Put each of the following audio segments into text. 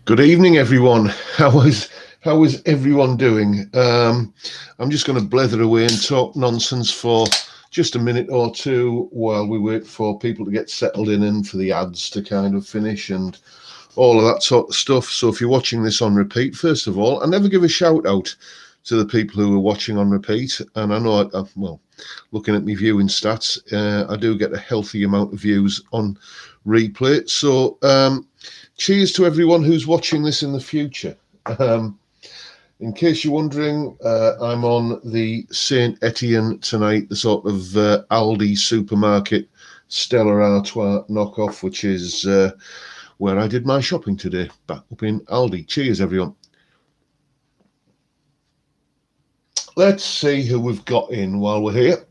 Good evening, everyone. How is everyone doing? I'm just going to blether away and talk nonsense for just a minute or two while we wait for people to get settled in and for the ads to kind of finish and all of that sort of stuff. So if you're watching this on repeat, first of all, I never give a shout out to the people who are watching on repeat. And I know, well, looking at my viewing stats, I do get a healthy amount of views on replay. So cheers to everyone who's watching this in the future. In case you're wondering, I'm on the Saint Etienne tonight, the sort of Aldi supermarket Stella Artois knockoff, which is where I did my shopping today, back up in Aldi. Cheers, everyone. Let's see who we've got in while we're here.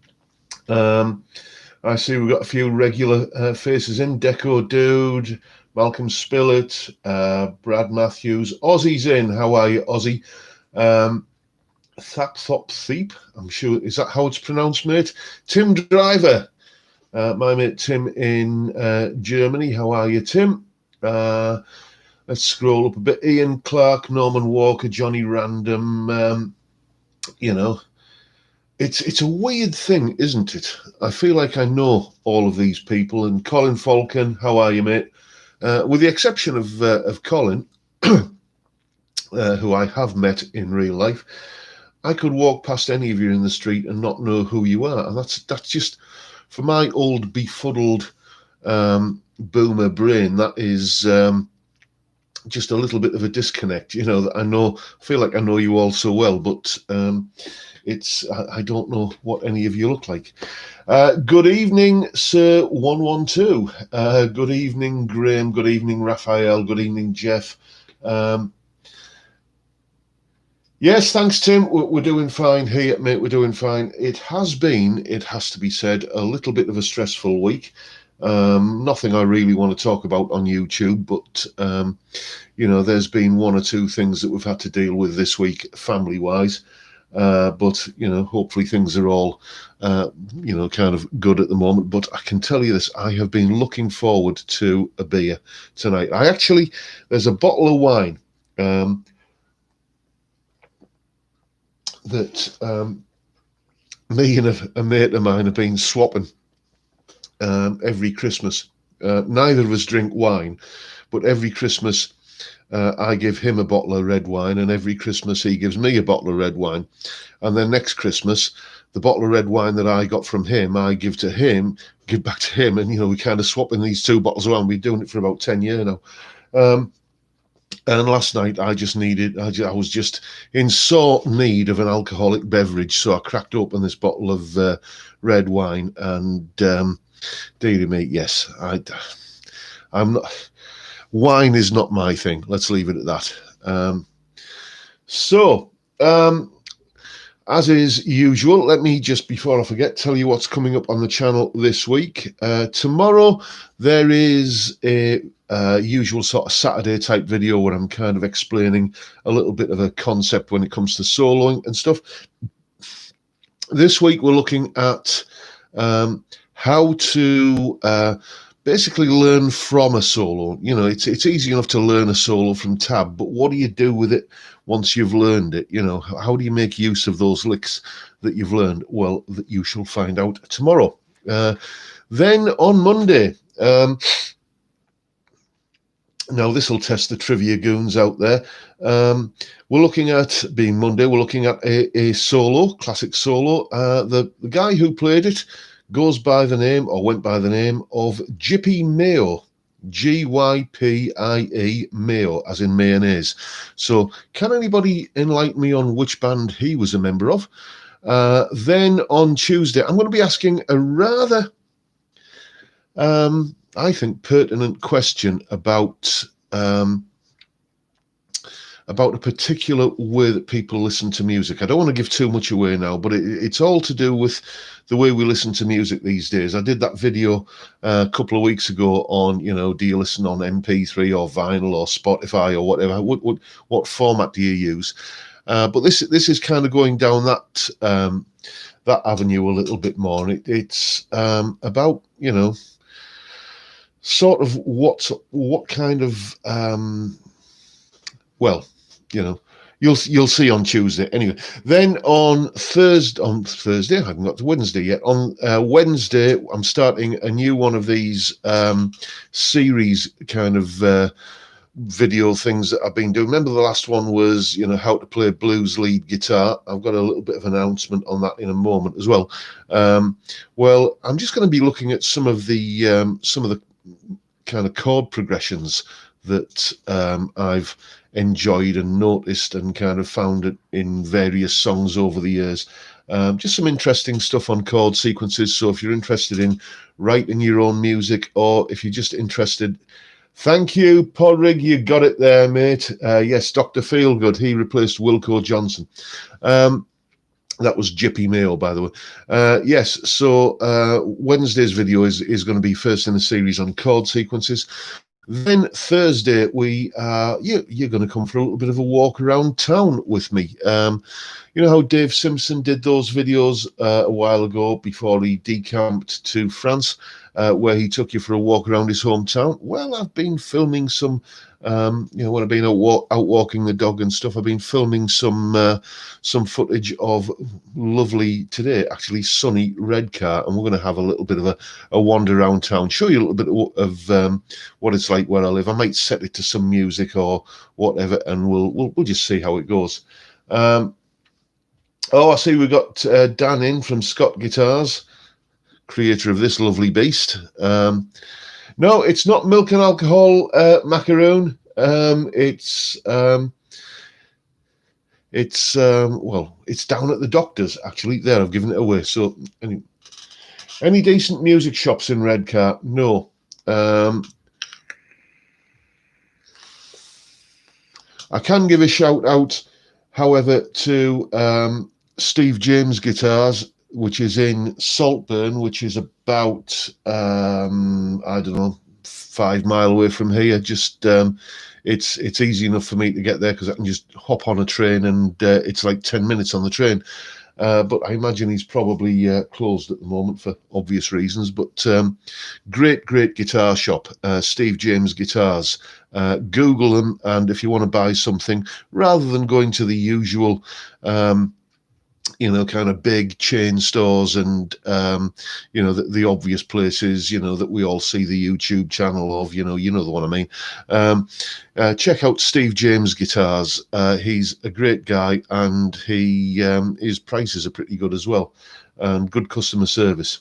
I see we've got a few regular faces in. Deco Dude, Malcolm Spillett, Brad Matthews. Ozzy's in. How are you, Ozzy? Thap Thop Theep, I'm sure, is that how it's pronounced, mate? Tim Driver, my mate Tim in Germany. How are you, Tim? Let's scroll up a bit. Ian Clark, Norman Walker, Johnny Random. You know, it's a weird thing, isn't it? I feel like I know all of these people. And Colin Falcon, how are you, mate? With the exception of Colin, who I have met in real life, I could walk past any of you in the street and not know who you are. And that's just, for my old befuddled boomer brain, that is just a little bit of a disconnect. You know, that I feel like I know you all so well, but I don't know what any of you look like. Good evening, Sir 112. Good evening, Graham. Good evening, Raphael. Good evening, Jeff. Yes, thanks, Tim. We're doing fine here, mate. We're doing fine. It has to be said, a little bit of a stressful week. Nothing I really want to talk about on YouTube, but, there's been one or two things that we've had to deal with this week, family-wise. But, hopefully things are all, kind of good at the moment. But I can tell you this, I have been looking forward to a beer tonight. There's a bottle of wine that me and a mate of mine have been swapping every Christmas. Neither of us drink wine, but every Christmas I give him a bottle of red wine, and every Christmas he gives me a bottle of red wine. And then next Christmas, the bottle of red wine that I got from him, I give back to him, and we kind of swapping these two bottles around. We've been doing it for about 10 years now. And last night I was just in sore need of an alcoholic beverage, so I cracked open this bottle of red wine, and dearie me, yes, I'm not. Wine is not my thing. Let's leave it at that. As is usual, let me just, before I forget, tell you what's coming up on the channel this week. Tomorrow there is a usual sort of Saturday type video where I'm kind of explaining a little bit of a concept when it comes to soloing and stuff. This week we're looking at how to basically learn from a solo. It's easy enough to learn a solo from tab, but what do you do with it once you've learned it? How do you make use of those licks that you've learned? Well, that you shall find out tomorrow. Then on Monday, now this will test the trivia goons out there. We're looking at, being Monday, we're looking at a solo, classic solo. The guy who played it went by the name of Gypie Mayo, Gypie Mayo, as in mayonnaise. So can anybody enlighten me on which band he was a member of? Then on Tuesday, I'm going to be asking a rather, I think, pertinent question about a particular way that people listen to music. I don't want to give too much away now, but it's all to do with the way we listen to music these days. I did that video a couple of weeks ago on, do you listen on MP3 or vinyl or Spotify or whatever? What format do you use? But this is kind of going down that avenue a little bit more. It's about, sort of what kind of well, you know, you'll see on Tuesday. Anyway, then on Thursday, I haven't got to Wednesday yet. On Wednesday, I'm starting a new one of these series kind of video things that I've been doing. Remember the last one was, how to play blues lead guitar. I've got a little bit of an announcement on that in a moment as well. Well, I'm just going to be looking at some of the kind of chord progressions that I've enjoyed and noticed and kind of found it in various songs over the years. Just some interesting stuff on chord sequences. So if you're interested in writing your own music, or if you're just interested, thank you, Podrig, you got it there, mate. Yes, Dr. Feelgood, he replaced Wilco Johnson. That was Jippy Mayo, by the way. Yes, so Wednesday's video is going to be first in the series on chord sequences. Then Thursday, you're going to come for a little bit of a walk around town with me. You know how Dave Simpson did those videos a while ago before he decamped to France, where he took you for a walk around his hometown? Well, I've been filming some, when I've been out walking the dog and stuff, I've been filming some footage of lovely, today actually sunny Redcar, and we're going to have a little bit of a wander around town, show you a little bit of what it's like where I live. I might set it to some music or whatever, and we'll just see how it goes. Oh, I see we got Dan in from Scott Guitars, creator of this lovely beast. No, it's not milk and alcohol macaroon. It's down at the doctor's actually. There, I've given it away. So, any decent music shops in Redcar? No. I can give a shout out, however, to Steve James Guitars, which is in Saltburn, which is about I don't know, 5 miles away from here. Just it's easy enough for me to get there because I can just hop on a train, and it's like 10 minutes on the train. But I imagine he's probably closed at the moment for obvious reasons. But great guitar shop, Steve James Guitars. Google them, and if you want to buy something, rather than going to the usual kind of big chain stores and the obvious places that we all see the YouTube channel of, the one I mean. Check out Steve James Guitars. He's a great guy, and his prices are pretty good as well, and good customer service.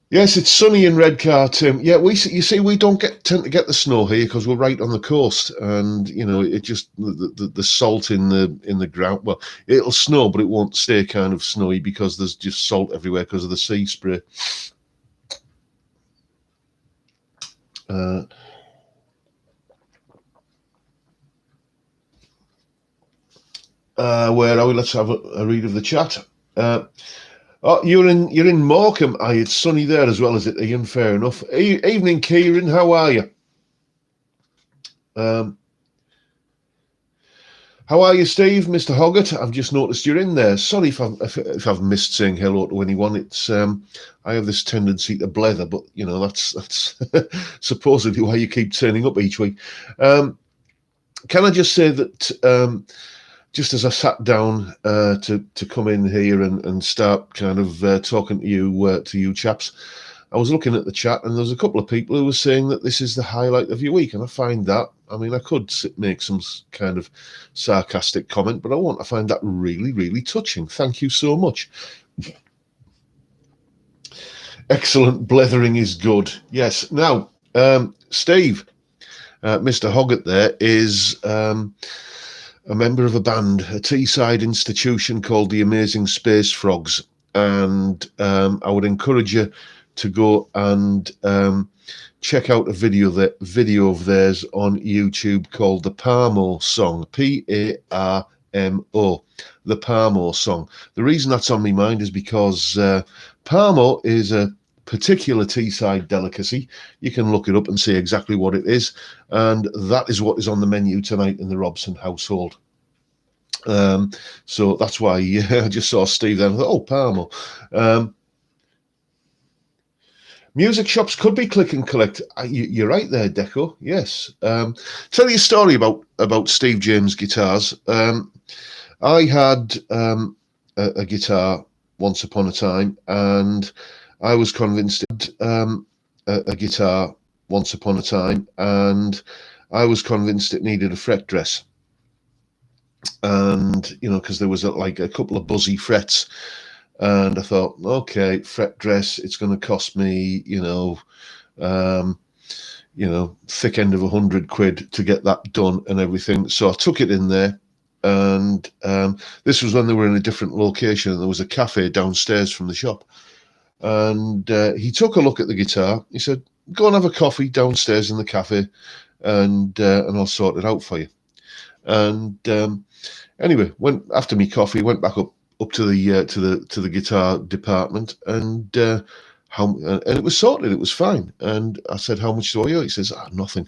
Yes, it's sunny in Redcar, Tim. Yeah, you see, we don't tend to get the snow here because we're right on the coast, and it just the salt in the ground. Well, it'll snow, but it won't stay kind of snowy because there's just salt everywhere because of the sea spray. Where are we? Let's have a read of the chat. Oh, you're in Morecambe. It's sunny there as well, is it, Ian? Fair enough. Evening, Kieran. How are you? How are you, Steve? Mr. Hoggart, I've just noticed you're in there. Sorry if I've missed saying hello to anyone. It's I have this tendency to blether, but that's supposedly why you keep turning up each week. Can I just say that just as I sat down to come in here and start kind of talking to you chaps, I was looking at the chat, and there's a couple of people who were saying that this is the highlight of your week, and I find that, I mean, I could make some kind of sarcastic comment, but I won't. I find that really, really touching. Thank you so much. Excellent. Blethering is good. Yes. Now, Steve, Mr. Hoggart there is a member of a band, a Teesside institution called the Amazing Space Frogs, and I would encourage you to go and check out a video of theirs on YouTube called the Parmo Song, Parmo, the Parmo Song. The reason that's on my mind is because Parmo is a particular Teesside delicacy. You can look it up and see exactly what it is, and that is what is on the menu tonight in the Robson household. So that's why I just saw Steve there and I thought, oh, Parmo. Music shops could be click and collect. You're right there, Deco. Yes. Tell you a story about Steve James guitars. I had a guitar once upon a time, and I was convinced a guitar once upon a time, and I was convinced it needed a fret dress. And because there was like a couple of buzzy frets, and I thought, okay, fret dress, it's going to cost me, thick end of £100 to get that done and everything. So I took it in there, and this was when they were in a different location, and there was a cafe downstairs from the shop. And he took a look at the guitar. He said, "Go and have a coffee downstairs in the cafe, and I'll sort it out for you." And anyway, after me coffee, went back up to the guitar department, and it was sorted. It was fine. And I said, "How much do I owe?" He says, "Nothing."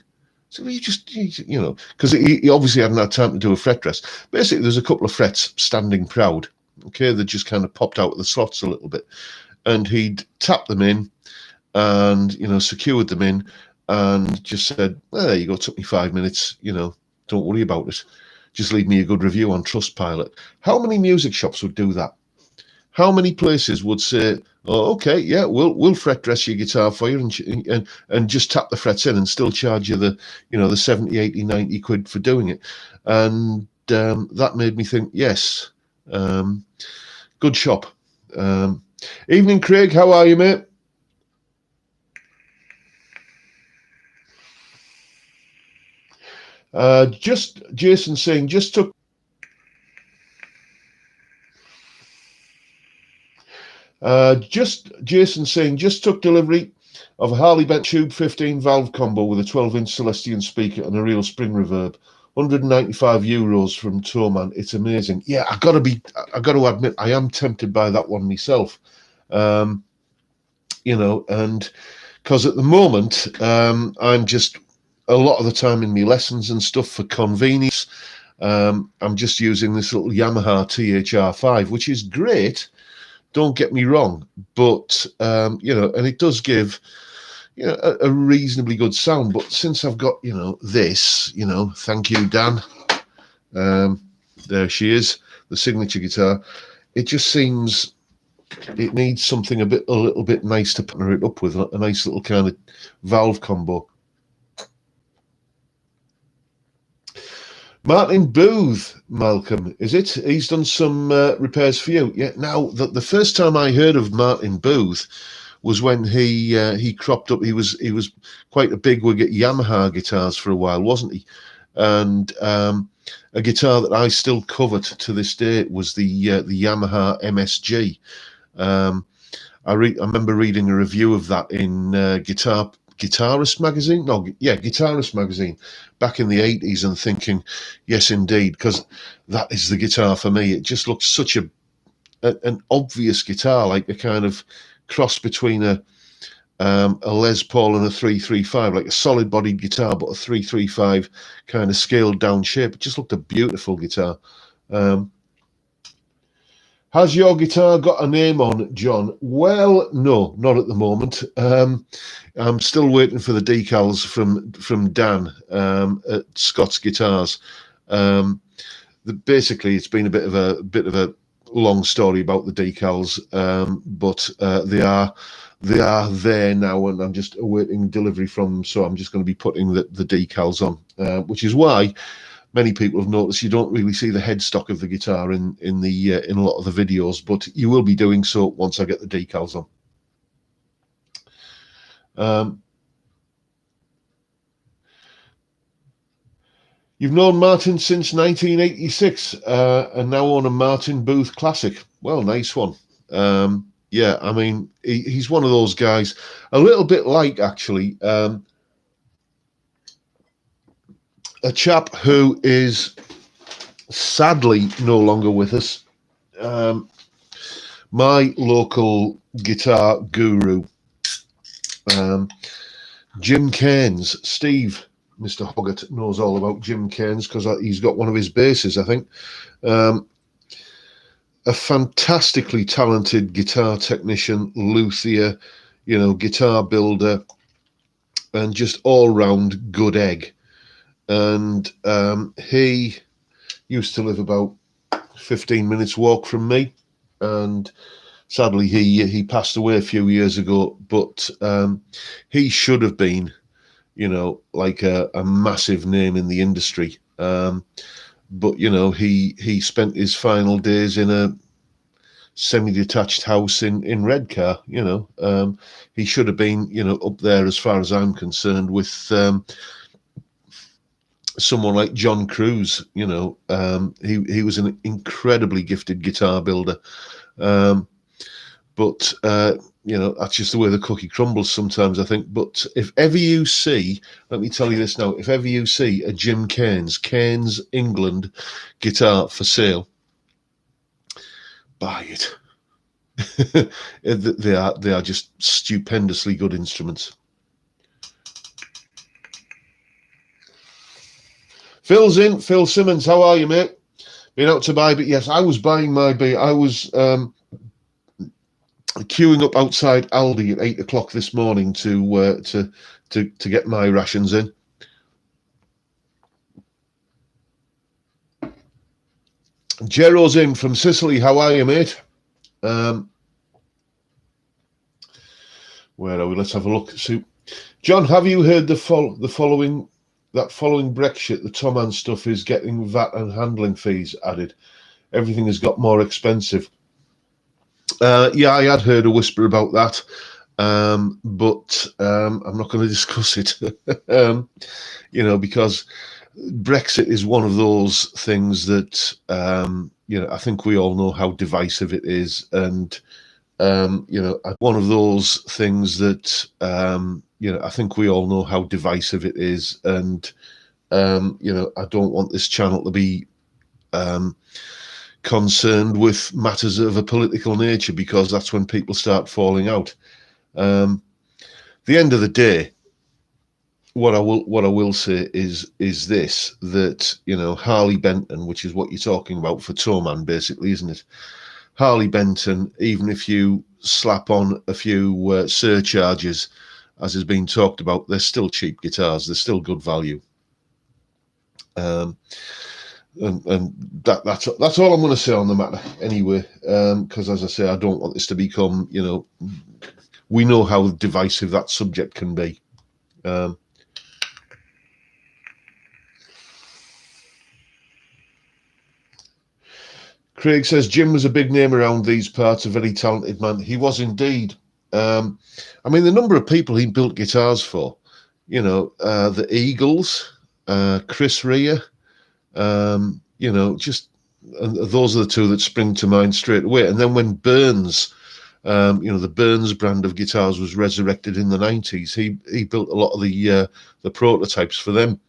So because he obviously hadn't had time to do a fret dress. Basically, there's a couple of frets standing proud. Okay, they just kind of popped out of the slots a little bit, and he'd tapped them in, and secured them in, and just said, "There you go. It took me 5 minutes. Don't worry about it. Just leave me a good review on Trustpilot." How many music shops would do that? How many places would say, "Oh, okay, yeah, we'll fret dress your guitar for you and just tap the frets in and still charge you the 70, 80, 90 quid for doing it?" And that made me think, yes, good shop. Evening, Craig. How are you, mate? Just Jason saying, just took delivery of a Harley Benton Tube 15 valve combo with a 12-inch Celestion speaker and a real spring reverb. €195 from Toman. It's amazing. Yeah, I got to admit, I am tempted by that one myself. And because at the moment, I'm just a lot of the time in my lessons and stuff for convenience. I'm just using this little Yamaha THR5, which is great. Don't get me wrong, but and it does give a reasonably good sound. But since I've got this, thank you, Dan. There she is, the signature guitar. It just seems it needs something a little bit nice to partner it up with, a nice little kind of valve combo. Martin Booth, Malcolm, is it? He's done some repairs for you. Yeah. Now, the first time I heard of Martin Booth was when he cropped up. He was quite a big wig at Yamaha guitars for a while, wasn't he? And a guitar that I still covet to this day was the Yamaha MSG. I remember reading a review of that in Guitarist magazine. Guitarist magazine back in the 80s, and thinking, yes, indeed, because that is the guitar for me. It just looks such an obvious guitar, like a kind of cross between a Les Paul and a 335, like a solid bodied guitar, but a 335 kind of scaled down shape. It just looked a beautiful guitar. Has your guitar got a name on, John? Well, no, not at the moment. I'm still waiting for the decals from Dan at Scott's Guitars. Basically, it's been a bit of a long story about the decals, but they are there now, and I'm just awaiting delivery from them. So I'm just going to be putting the decals on, which is why many people have noticed you don't really see the headstock of the guitar in a lot of the videos, but you will be doing so once I get the decals on. You've known Martin since 1986, and now own a Martin Booth Classic. Well, nice one. Yeah, I mean, he's one of those guys, a little bit like, actually, a chap who is sadly no longer with us. My local guitar guru, Jim Cairns. Steve, Mr. Hoggart, knows all about Jim Cairns because he's got one of his basses, I think. A fantastically talented guitar technician, luthier. guitar builder, and just all round good egg. And he used to live about 15 minutes walk from me, and sadly he passed away a few years ago. But he should have been, like a massive name in the industry. But he spent his final days in a semi-detached house in Redcar. He should have been, up there as far as I'm concerned with someone like John Cruz. He was an incredibly gifted guitar builder. But that's just the way the cookie crumbles sometimes, I think. But if ever you see, let me tell you this now, if ever you see a Jim Cairns England guitar for sale, buy it. They are just stupendously good instruments. Phil's in. Phil Simmons, how are you, mate? Been out to buy, but yes, I was buying my beer. I was queuing up outside Aldi at 8 o'clock this morning to get my rations in. Jero's in from Sicily. How are you, mate? Where are we? Let's have a look. So, John, have you heard the following Brexit, the Tom Hand stuff is getting VAT and handling fees added. Everything has got more expensive. Yeah, I had heard a whisper about that, but I'm not going to discuss it, because Brexit is one of those things that, I think we all know how divisive it is. And, one of those things that, I think we all know how divisive it is. And, I don't want this channel to be concerned with matters of a political nature, because that's when people start falling out. The end of the day, what I will say is this, that Harley Benton, which is what you're talking about for Tom Hand, basically, isn't it? Harley Benton, even if you slap on a few surcharges, as has been talked about, they're still cheap guitars. They're still good value. And that's all I'm going to say on the matter anyway, because as I say, I don't want this to become, we know how divisive that subject can be. Craig says Jim was a big name around these parts, a very talented man. He was indeed. I mean, the number of people he built guitars for, the Eagles, Chris Rea, just those are the two that spring to mind straight away. And then when Burns, the Burns brand of guitars was resurrected in the 90s, he built a lot of the prototypes for them.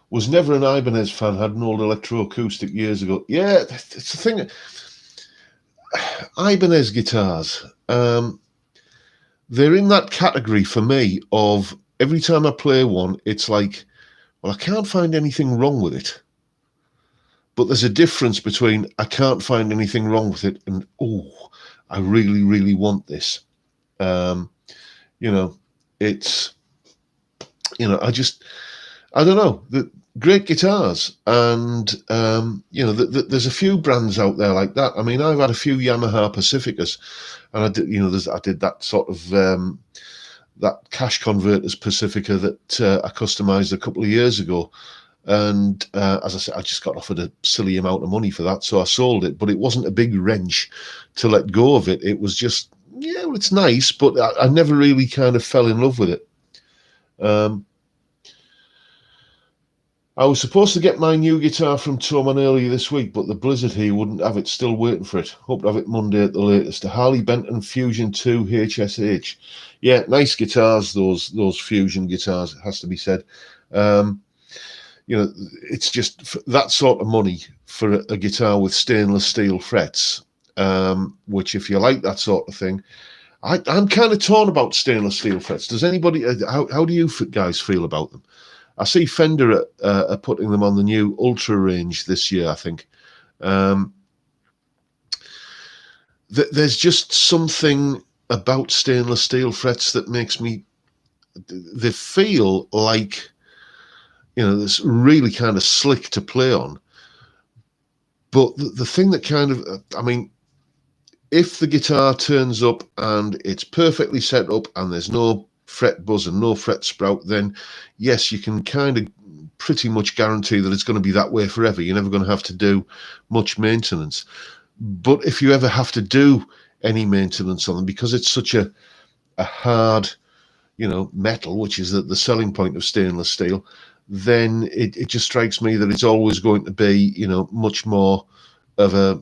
Was never an Ibanez fan, had an old electroacoustic years ago. Yeah, it's the thing. Ibanez guitars, they're in that category for me of every time I play one, it's like, well, I can't find anything wrong with it. But there's a difference between I can't find anything wrong with it and, oh, I really, really want this. It's, I don't know, great guitars. And, there's a few brands out there like that. I mean, I've had a few Yamaha Pacificas, and I did that sort of, that cash converters Pacifica that I customized a couple of years ago. And as I said, I just got offered a silly amount of money for that, so I sold it. But it wasn't a big wrench to let go of it. It was just, yeah, well, it's nice, but I never really kind of fell in love with it. I was supposed to get my new guitar from Toman earlier this week, but the blizzard here wouldn't have it. Still waiting for it. Hope to have it Monday at the latest. The Harley Benton Fusion 2 HSH. Yeah, nice guitars, those Fusion guitars, it has to be said. It's just that sort of money for a guitar with stainless steel frets, which if you like that sort of thing, I'm kind of torn about stainless steel frets. Does anybody, how do you guys feel about them? I see Fender are putting them on the new Ultra range this year, I think. There's just something about stainless steel frets that makes me, they feel like, it's really kind of slick to play on. But the thing that kind of, if the guitar turns up and it's perfectly set up and there's no fret buzz and no fret sprout, then yes, you can kind of pretty much guarantee that it's going to be that way forever. You're never going to have to do much maintenance. But if you ever have to do any maintenance on them, because it's such a hard, metal, which is the selling point of stainless steel, then it just strikes me that it's always going to be, much more of a,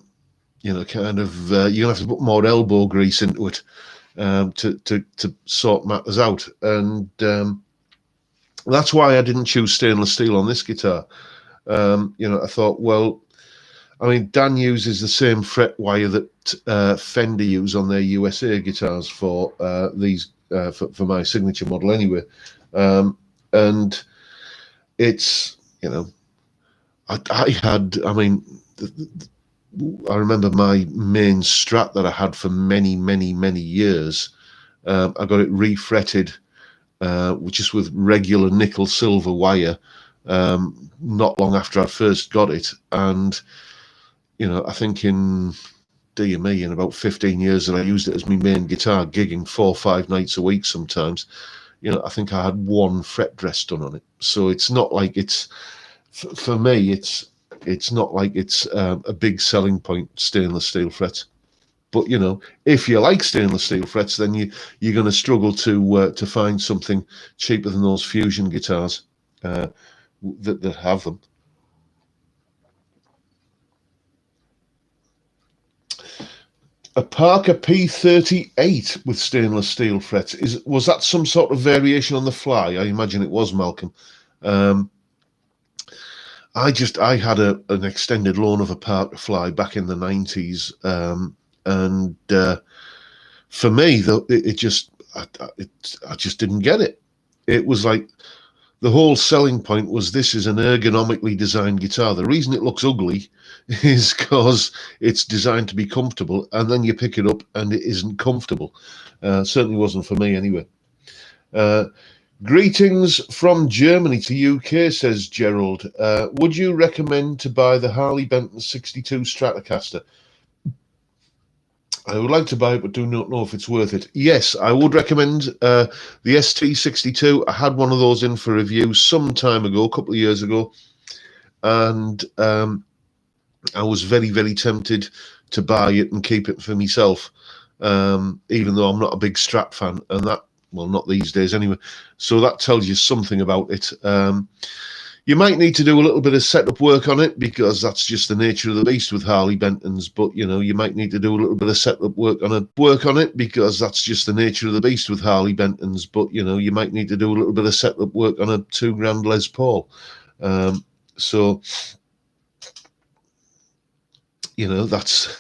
you're going to have to put more elbow grease into it to sort matters out. And that's why I didn't choose stainless steel on this guitar. I thought, well, Dan uses the same fret wire that Fender use on their USA guitars for these for my signature model anyway. And it's, I remember my main Strat that I had for many, many, many years. I got it refretted, just with regular nickel silver wire, not long after I first got it. And, I think in about 15 years that I used it as my main guitar, gigging 4 or 5 nights a week sometimes, I think I had 1 fret dress done on it. So it's not like it's, for me, it's not like it's a big selling point, stainless steel frets. But if you like stainless steel frets, then you're going to struggle to find something cheaper than those fusion guitars that have them. A Parker P38 with stainless steel frets. Was that some sort of variation on the fly? I imagine it was, Malcolm. I had an extended loan of a Parker Fly back in the 90s, and for me, though, I just didn't get it. It was like the whole selling point was, this is an ergonomically designed guitar. The reason it looks ugly is because it's designed to be comfortable, and then you pick it up and it isn't comfortable. Certainly wasn't for me anyway. Greetings from Germany to UK, says Gerald. Would you recommend to buy the Harley Benton 62 Stratocaster? I would like to buy it, but do not know if it's worth it. Yes, I would recommend the ST62. I had one of those in for review some time ago, a couple of years ago, and I was very, very tempted to buy it and keep it for myself, even though I'm not a big Strat fan, and that, well, not these days anyway. So that tells you something about it. You might need to do a little bit of setup work on it, because that's just the nature of the beast with Harley Bentons. But you might need to do a little bit of setup work on it, because that's just the nature of the beast with Harley Bentons. But you might need to do a little bit of setup work on a $2,000 Les Paul. So that's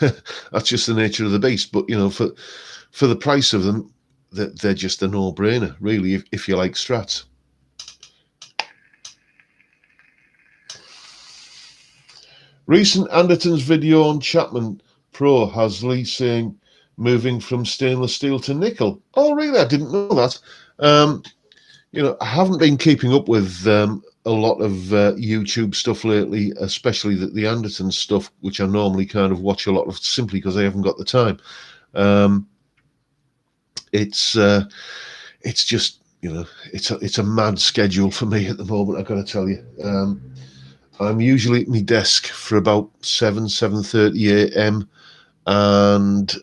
that's just the nature of the beast. But for the price of them, they're just a no-brainer, really, if you like Strats. Recent Anderton's video on Chapman Pro has Lee saying moving from stainless steel to nickel. Oh, really? I didn't know that. I haven't been keeping up with a lot of YouTube stuff lately, especially the Anderton stuff, which I normally kind of watch a lot of simply because I haven't got the time. It's just, it's a mad schedule for me at the moment, I've got to tell you. I'm usually at my desk for about 7:30 a.m. and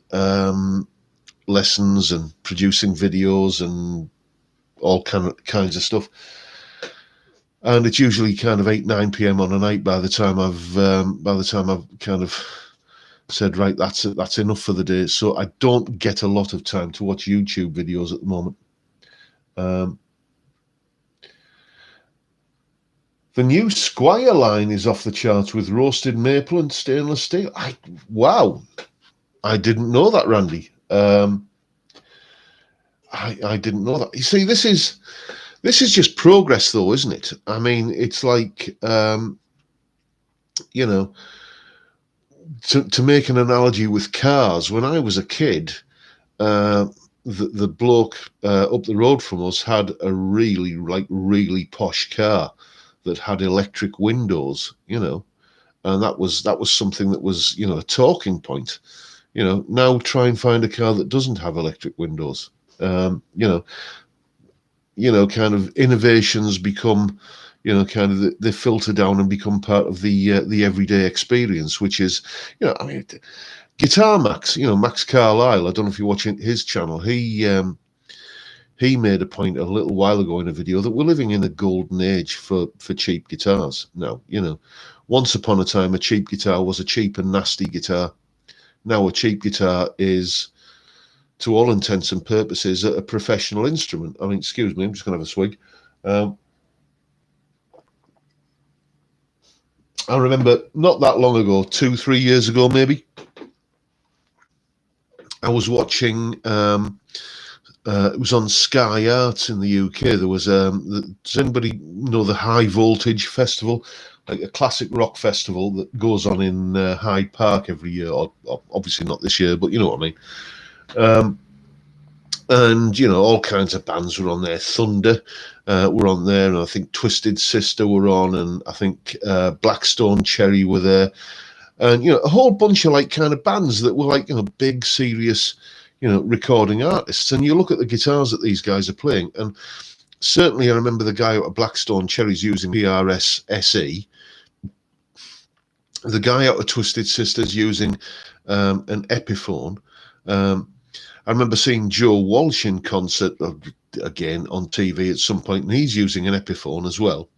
lessons and producing videos and all kinds of stuff. And it's usually kind of 8-9 p.m. on a night by the time I've kind of said, right, that's enough for the day. So I don't get a lot of time to watch YouTube videos at the moment. The new Squire line is off the charts with roasted maple and stainless steel. Wow, I didn't know that, Randy. I didn't know that. You see, this is This is just progress, though, isn't it? I mean, it's like, you know, to make an analogy with cars, when I was a kid, uh, the bloke up the road from us had a really posh car that had electric windows, and that was something that was, a talking point. Now try and find a car that doesn't have electric windows. Um, you know, kind of innovations become, kind of they filter down and become part of the everyday experience, which is, I mean, Guitar Max, Max Carlisle. I don't know if you're watching his channel. He made a point a little while ago in a video that we're living in a golden age for cheap guitars now. Once upon a time, a cheap guitar was a cheap and nasty guitar. Now a cheap guitar is, to all intents and purposes, a professional instrument. I mean, excuse me, I'm just going to have a swig. I remember not that long ago, 2-3 years ago maybe, I was watching, it was on Sky Arts in the UK. There was, does anybody know the High Voltage Festival? Like a classic rock festival that goes on in Hyde Park every year. Or obviously not this year, but you know what I mean. And all kinds of bands were on there. Thunder were on there, and I think Twisted Sister were on, and I think Blackstone Cherry were there, and a whole bunch of like kind of bands that were like big serious recording artists. And you look at the guitars that these guys are playing, and certainly I remember the guy out of Blackstone Cherry's using PRS SE. The guy out of Twisted Sisters using an Epiphone. I remember seeing Joe Walsh in concert again on TV at some point, and he's using an Epiphone as well.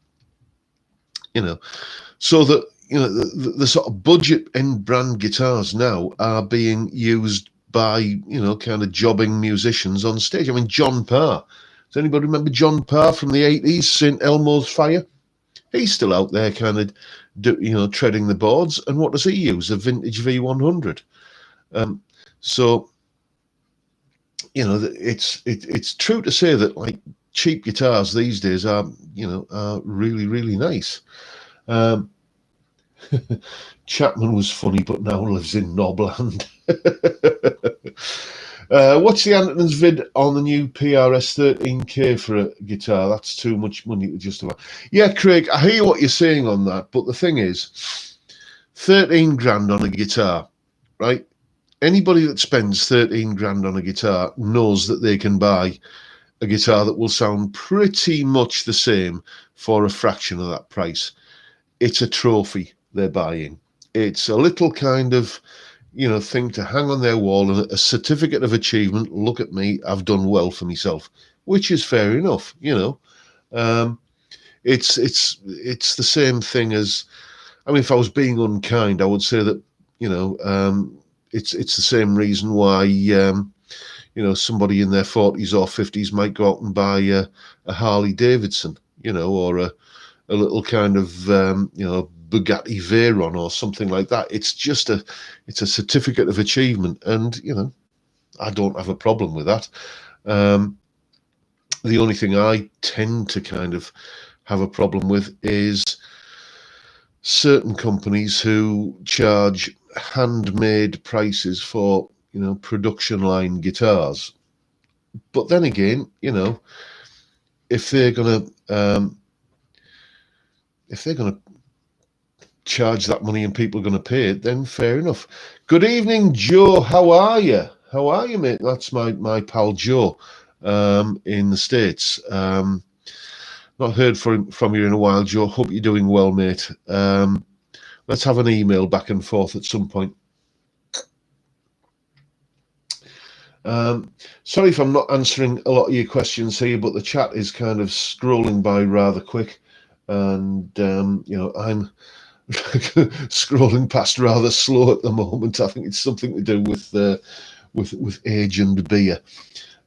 So that the sort of budget end brand guitars now are being used by kind of jobbing musicians on stage. I mean, John Parr. Does anybody remember John Parr from the 80s? St. Elmo's Fire. He's still out there, kind of treading the boards. And what does he use? A vintage V100. So. It's true to say that like cheap guitars these days are really, really nice. Chapman was funny, but now lives in Knobland. What's the Anton's vid on the new PRS 13K for a guitar? That's too much money to justify. Yeah, Craig, I hear what you're saying on that, but the thing is, 13 grand on a guitar, right? Anybody that spends 13 grand on a guitar knows that they can buy a guitar that will sound pretty much the same for a fraction of that price. It's a trophy they're buying. It's a little kind of, thing to hang on their wall, and a certificate of achievement. Look at me, I've done well for myself, which is fair enough. It's the same thing as, I mean, if I was being unkind, I would say that, it's the same reason why somebody in their 40s or 50s might go out and buy a Harley Davidson, or a little kind of Bugatti Veyron or something like that. It's a certificate of achievement, and I don't have a problem with that. The only thing I tend to kind of have a problem with is certain companies who charge handmade prices for production line guitars. But then again, if they're gonna charge that money and people are gonna pay it, then fair enough. Good evening, Joe. How are you? How are you, mate? That's my pal Joe in the States. Not heard from you in a while, Joe. Hope you're doing well, mate. Let's have an email back and forth at some point. Sorry if I'm not answering a lot of your questions here, but the chat is kind of scrolling by rather quick, and I'm scrolling past rather slow at the moment. I think it's something to do with age and beer.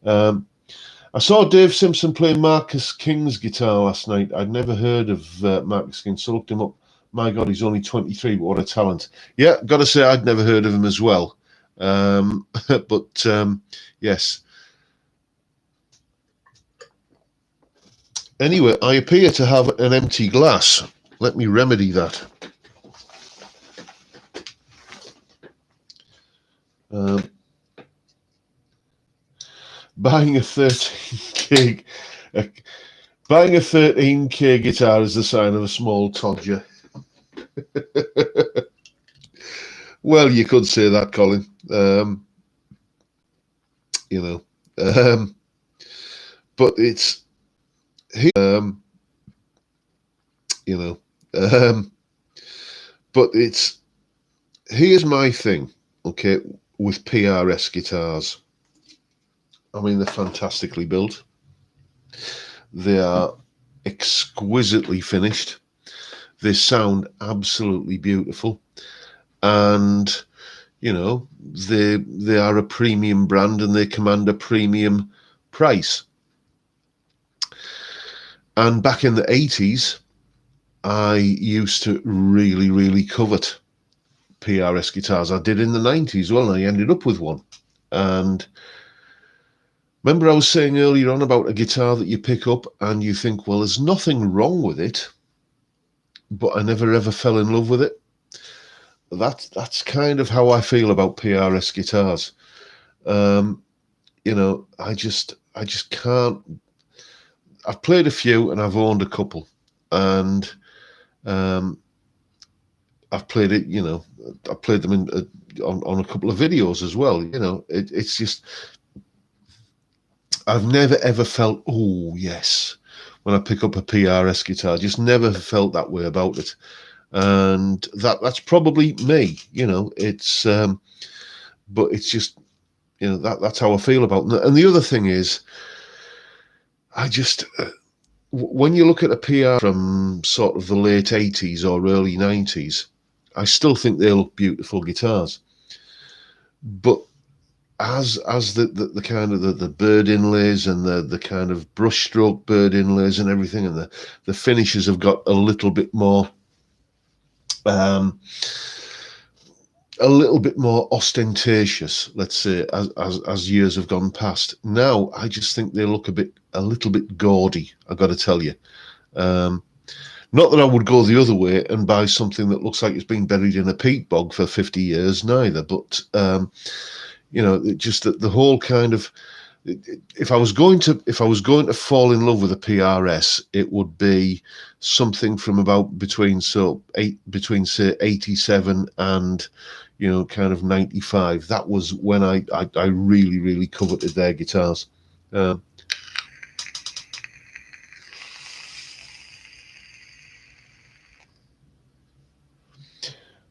I saw Dave Simpson play Marcus King's guitar last night. I'd never heard of Marcus King, so looked him up. My God, he's only 23, but what a talent. Yeah, got to say, I'd never heard of him as well. But yes. Anyway, I appear to have an empty glass. Let me remedy that. Buying a 13k buying a 13k guitar is the sign of a small todger. Well, you could say that, Colin. You know, but it's you know, but it's here's my thing, okay, with PRS guitars. I mean, they're fantastically built. They are exquisitely finished. They sound absolutely beautiful, and you know, they are a premium brand and they command a premium price. And back in the 80s, I used to really covet PRS guitars. I did in the 90s, well, and I ended up with one. And remember I was saying earlier on about a guitar that you pick up and you think, well, there's nothing wrong with it, but I never ever fell in love with it. That's kind of how I feel about PRS guitars. You know, I just can't. I've played a few and I've owned a couple, and I've played it. You know, I played them on a couple of videos as well. You know, it's just I've never ever felt, oh yes, when I pick up a PRS guitar. Just never felt that way about it, and that's probably me. You know, it's but it's just, you know, that's how I feel about it. And the other thing is, I just when you look at a PR from sort of the late 80s or early 90s, I still think they look beautiful guitars. But as the kind of the bird inlays and the kind of brushstroke bird inlays and everything, and the finishes have got a little bit more ostentatious, let's say, as years have gone past. Now I just think they look a little bit gaudy, I've got to tell you. Not that I would go the other way and buy something that looks like it's been buried in a peat bog for 50 years, neither. But you know, just the whole kind of, if I was going to fall in love with a PRS, it would be something from about between say 87 and, you know, kind of 95. That was when I really coveted their guitars.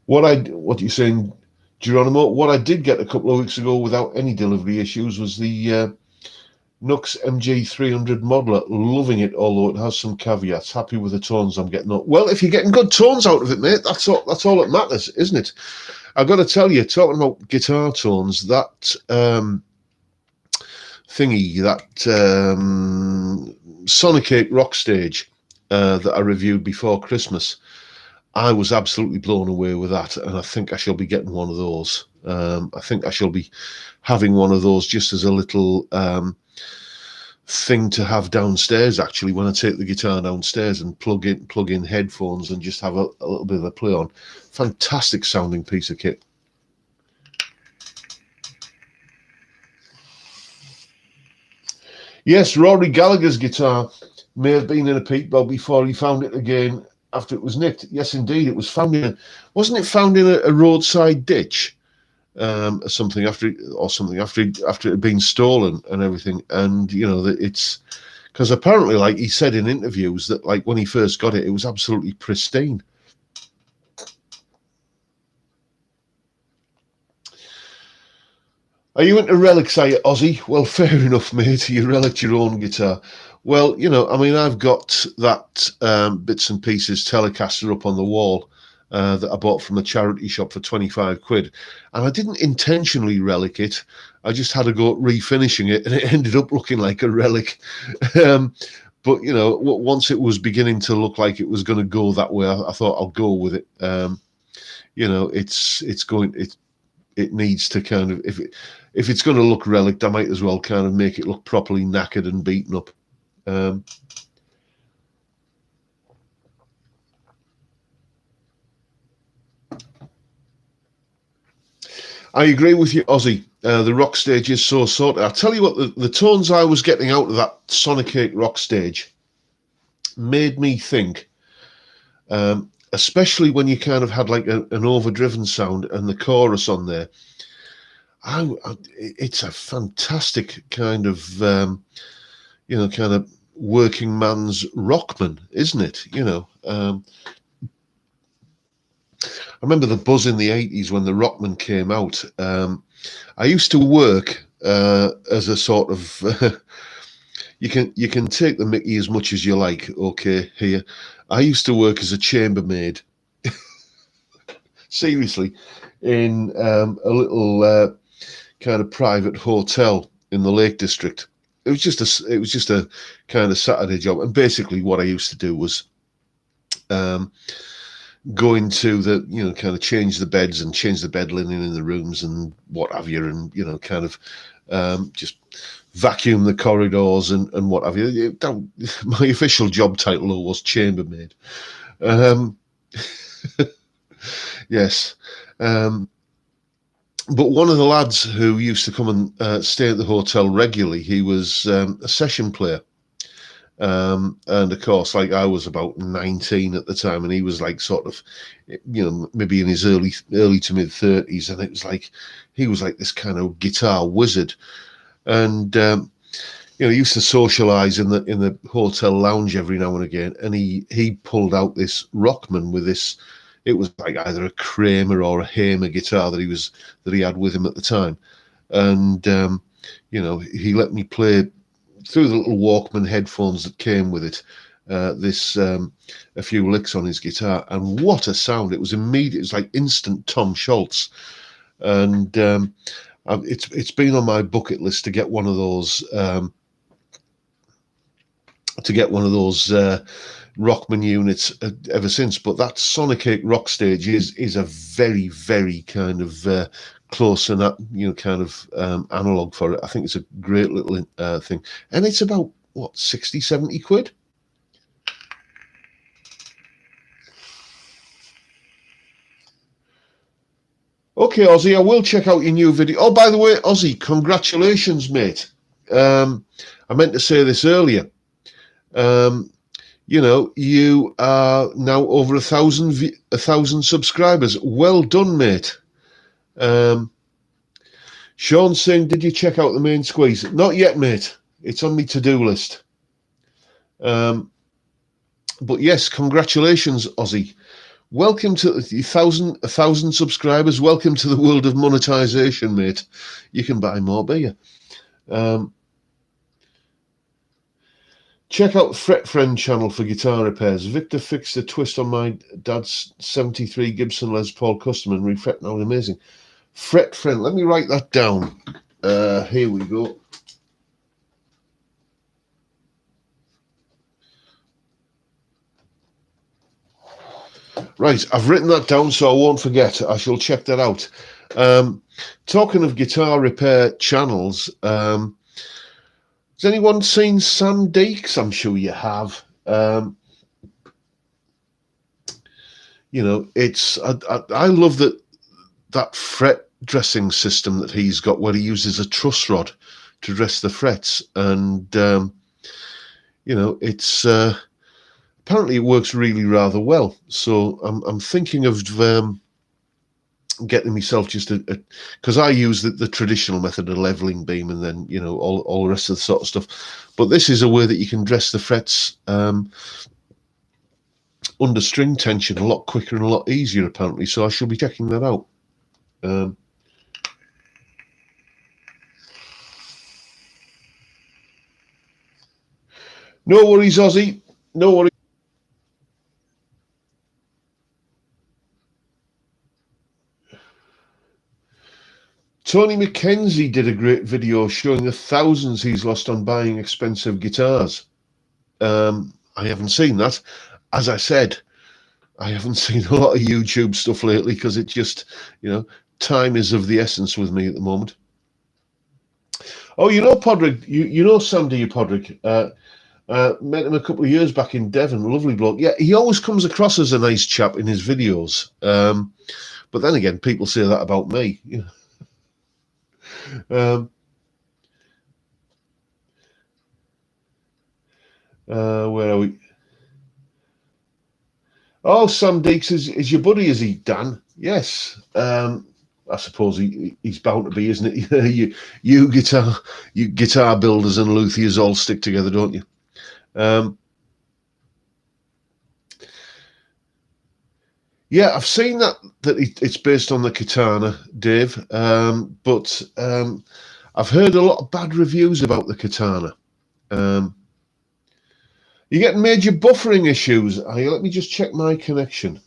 What you're saying, Geronimo? What I did get a couple of weeks ago without any delivery issues was the Nux MG300 modeler. Loving it, although it has some caveats. Happy with the tones I'm getting. Well, if you're getting good tones out of it, mate, that's all that matters, isn't it? I've got to tell you, talking about guitar tones, that thingy, that Sonic 8 Rock Stage that I reviewed before Christmas, I was absolutely blown away with that, and I think I shall be getting one of those. I think I shall be having one of those just as a little thing to have downstairs, actually, when I take the guitar downstairs and plug in headphones and just have a little bit of a play on. Fantastic sounding piece of kit. Yes, Rory Gallagher's guitar may have been in a peat bog before he found it again after it was nicked. Yes, indeed, it was found wasn't it found in a roadside ditch, something after it had been stolen and everything. And you know, that it's because apparently, like he said in interviews, that like when he first got it, it was absolutely pristine. Are you into relics, are you, Ozzy? Well, fair enough, mate. You relic your own guitar. Well, you know, I mean, I've got that bits and pieces Telecaster up on the wall that I bought from a charity shop for 25 quid. And I didn't intentionally relic it. I just had to go refinishing it, and it ended up looking like a relic. But, you know, once it was beginning to look like it was going to go that way, I thought I'll go with it. You know, it needs to kind of, if it's going to look relic, I might as well kind of make it look properly knackered and beaten up. I agree with you, Ozzy. The rock stage is so sorted. I'll tell you what, the tones I was getting out of that Sonic 8 rock stage made me think, especially when you kind of had like an overdriven sound and the chorus on there. It's a fantastic kind of, kind of working man's rockman, isn't it? I remember the buzz in the 80s when the Rockman came out. I used to work as a sort of you can take the mickey as much as you like, okay, here. I used to work as a chambermaid. Seriously, in a little kind of private hotel in the Lake District. It was just a kind of Saturday job, and basically what I used to do was go into the, kind of change the beds and change the bed linen in the rooms and what have you, and, kind of just vacuum the corridors and what have you. My official job title was chambermaid. Yes. But one of the lads who used to come and stay at the hotel regularly, he was a session player. And of course, like, I was about 19 at the time, and he was like sort of, maybe in his early to mid 30s, and it was like he was like this kind of guitar wizard, and he used to socialize in the hotel lounge every now and again, and he pulled out this Rockman with this. It was like either a Kramer or a Hamer guitar that he had with him at the time, and he let me play through the little Walkman headphones that came with it, a few licks on his guitar, and what a sound! It was immediate. It was like instant Tom Scholz, and it's been on my bucket list to get one of those. Rockman units ever since, but that Sonic 8 rock stage is a very, very kind of close and kind of analog for it. I think it's a great little thing, and it's about what, 60-70 quid. Okay, Ozzy, I will check out your new video. Oh, by the way, Ozzy, congratulations, mate. I meant to say this earlier. You are now over 1,000 subscribers. Well done, mate. Sean saying, did you check out the main squeeze? Not yet, mate. It's on my to-do list. But yes, congratulations, Ozzy. Welcome to 1,000 subscribers. Welcome to the world of monetization, mate. You can buy more beer. Check out Fret Friend channel for guitar repairs. Victor fixed a twist on my dad's 73 Gibson Les Paul Custom and refret now. Amazing. Fret Friend. Let me write that down. Here we go. Right, I've written that down so I won't forget. I shall check that out. Talking of guitar repair channels, has anyone seen Sam Deeks? I'm sure you have. It's I love that fret dressing system that he's got, where he uses a truss rod to dress the frets, and it's apparently it works really rather well. So I'm thinking of getting myself just because I use the traditional method of leveling beam and then all the rest of the sort of stuff, but this is a way that you can dress the frets under string tension a lot quicker and a lot easier apparently, so I shall be checking that out. No worries, Ozzy, no worries. Tony McKenzie did a great video showing the thousands he's lost on buying expensive guitars. I haven't seen that. As I said, I haven't seen a lot of YouTube stuff lately because it just, time is of the essence with me at the moment. Oh, Podrick, you know Sandy Podrick. Met him a couple of years back in Devon, a lovely bloke. Yeah, he always comes across as a nice chap in his videos. But then again, people say that about me. Where are we? Oh, Sam Deeks is your buddy, is he, Dan? Yes. I suppose he's bound to be, isn't it? you guitar builders and luthiers all stick together, don't you? Yeah, I've seen that it's based on the katana, Dave. But I've heard a lot of bad reviews about the katana. You're getting major buffering issues. Let me just check my connection.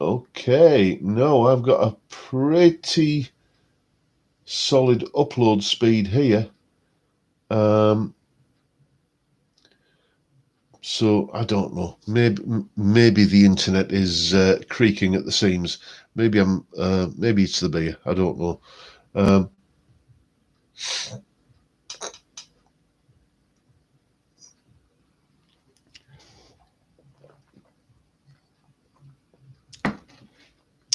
Okay, no, I've got a pretty solid upload speed here. So I don't know. Maybe the internet is creaking at the seams. Maybe it's the beer. I don't know.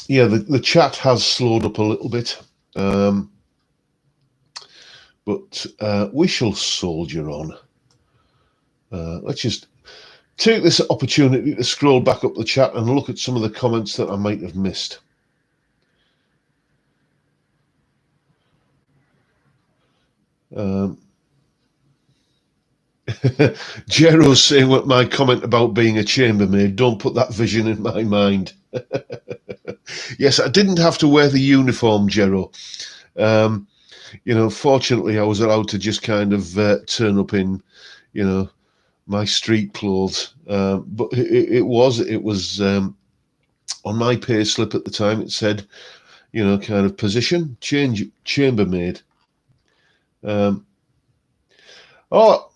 Yeah, the chat has slowed up a little bit, but we shall soldier on. Let's just take this opportunity to scroll back up the chat and look at some of the comments that I might have missed. Jero's saying what my comment about being a chambermaid, don't put that vision in my mind. Yes, I didn't have to wear the uniform, Jero. Fortunately, I was allowed to just kind of turn up in, my street clothes. But it was on my pay slip at the time. It said, kind of position change, chambermaid. I'm not.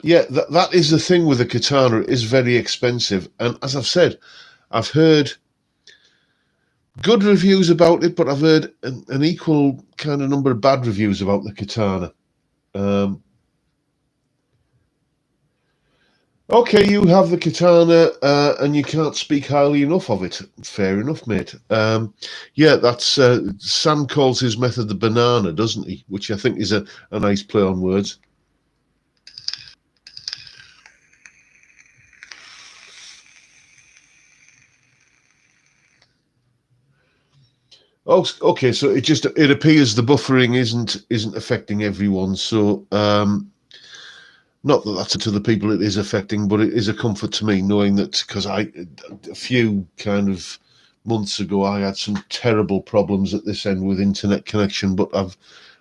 Yeah, that is the thing with the katana. It is very expensive, and as I've said, I've heard good reviews about it, but I've heard an equal kind of number of bad reviews about the katana. Okay, you have the katana, and you can't speak highly enough of it. Fair enough, mate. Yeah, that's Sam calls his method the banana, doesn't he? Which I think is a nice play on words. Oh, okay. So it appears the buffering isn't affecting everyone. So not that that's to the people it is affecting, but it is a comfort to me knowing that, because a few kind of months ago I had some terrible problems at this end with internet connection, but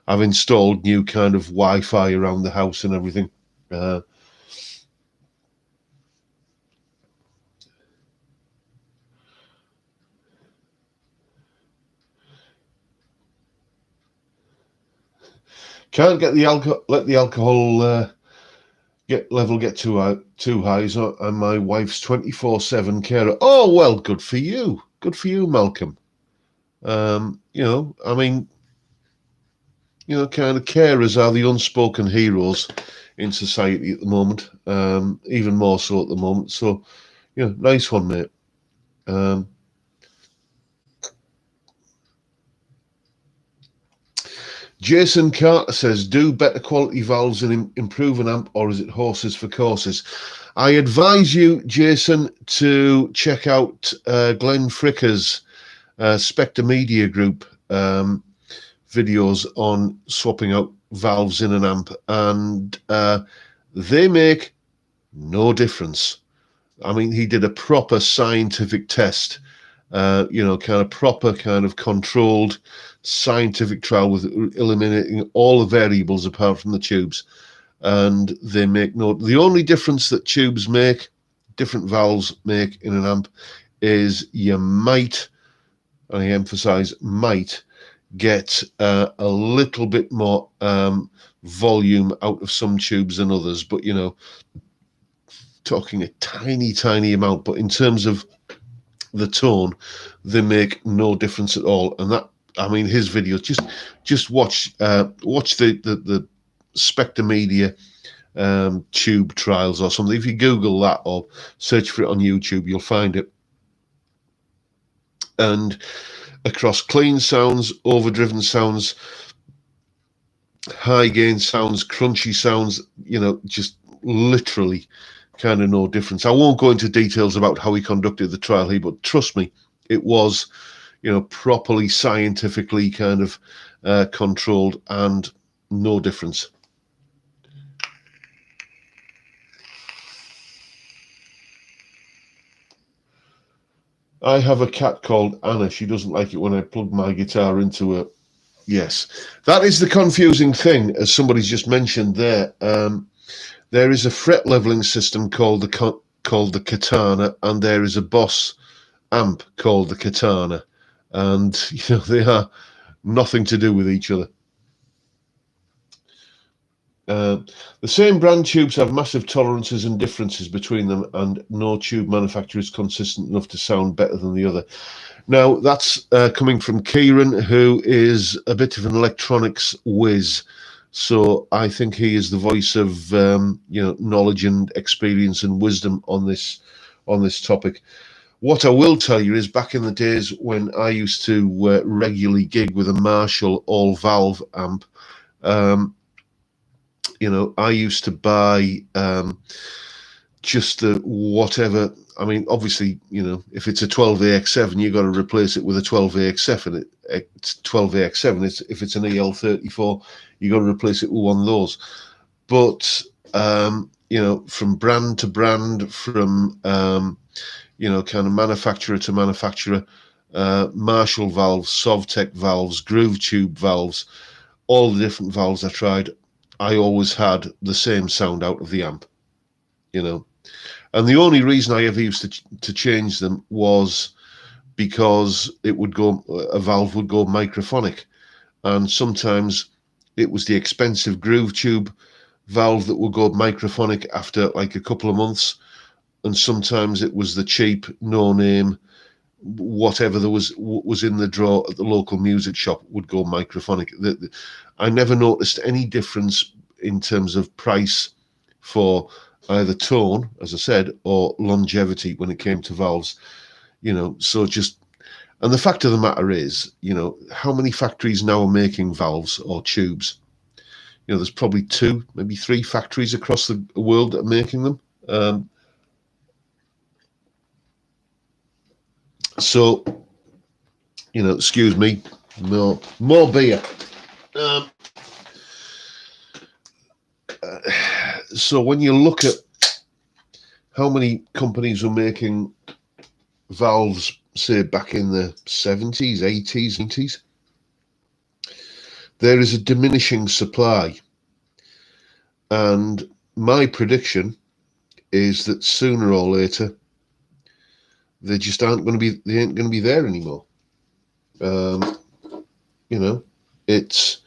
I've installed new kind of Wi-Fi around the house and everything. Can't get the alcohol. Let the alcohol get too high. So, and my wife's 24/7 carer. Oh well, good for you. Good for you, Malcolm. I mean, kind of carers are the unspoken heroes in society at the moment. Even more so at the moment. So, nice one, mate. Jason Carter says, do better quality valves and improve an amp, or is it horses for courses? I advise you, Jason, to check out Glenn Fricker's Spectre Media Group videos on swapping out valves in an amp, and they make no difference. I mean, he did a proper scientific test, kind of proper, kind of controlled scientific trial with eliminating all the variables apart from the tubes, and they make the only difference that tubes make, different valves make in an amp, is you might, I emphasize might, get a little bit more volume out of some tubes than others, but talking a tiny amount. But in terms of the tone, they make no difference at all. And that, I mean, his video, just watch the Spectre Media tube trials or something. If you Google that or search for it on YouTube, you'll find it. And across clean sounds, overdriven sounds, high gain sounds, crunchy sounds, just literally kind of no difference. I won't go into details about how he conducted the trial here, but trust me, it was, properly scientifically kind of controlled, and no difference. I have a cat called Anna. She doesn't like it when I plug my guitar into her. Yes, that is the confusing thing, as somebody's just mentioned there. There is a fret leveling system called the Katana, and there is a Boss amp called the Katana, and they are nothing to do with each other. The same brand tubes have massive tolerances and differences between them, and no tube manufacturer is consistent enough to sound better than the other. Now, that's coming from Kieran, who is a bit of an electronics whiz. So I think he is the voice of knowledge and experience and wisdom on this topic. What I will tell you is, back in the days when I used to regularly gig with a Marshall all valve amp, I used to buy just the whatever. I mean, obviously, if it's a 12AX7, you've got to replace it with a 12AX7. It's 12AX7. If it's an EL34, you've got to replace it with one of those. But from brand to brand, from kind of manufacturer to manufacturer, Marshall valves, Sovtech valves, groove tube valves, all the different valves I tried, I always had the same sound out of the amp, And the only reason I ever used to change them was because a valve would go microphonic, and sometimes it was the expensive groove tube valve that would go microphonic after like a couple of months, and sometimes it was the cheap, no name, whatever there was in the drawer at the local music shop would go microphonic. I never noticed any difference in terms of price for either tone, as I said, or longevity when it came to valves. So just, and the fact of the matter is, how many factories now are making valves or tubes? There's probably 2, maybe 3 factories across the world that are making them. So, excuse me, more beer. So when you look at how many companies were making valves, say back in the 70s, 80s, 90s, there is a diminishing supply. And my prediction is that sooner or later, they just ain't going to be there anymore. It's,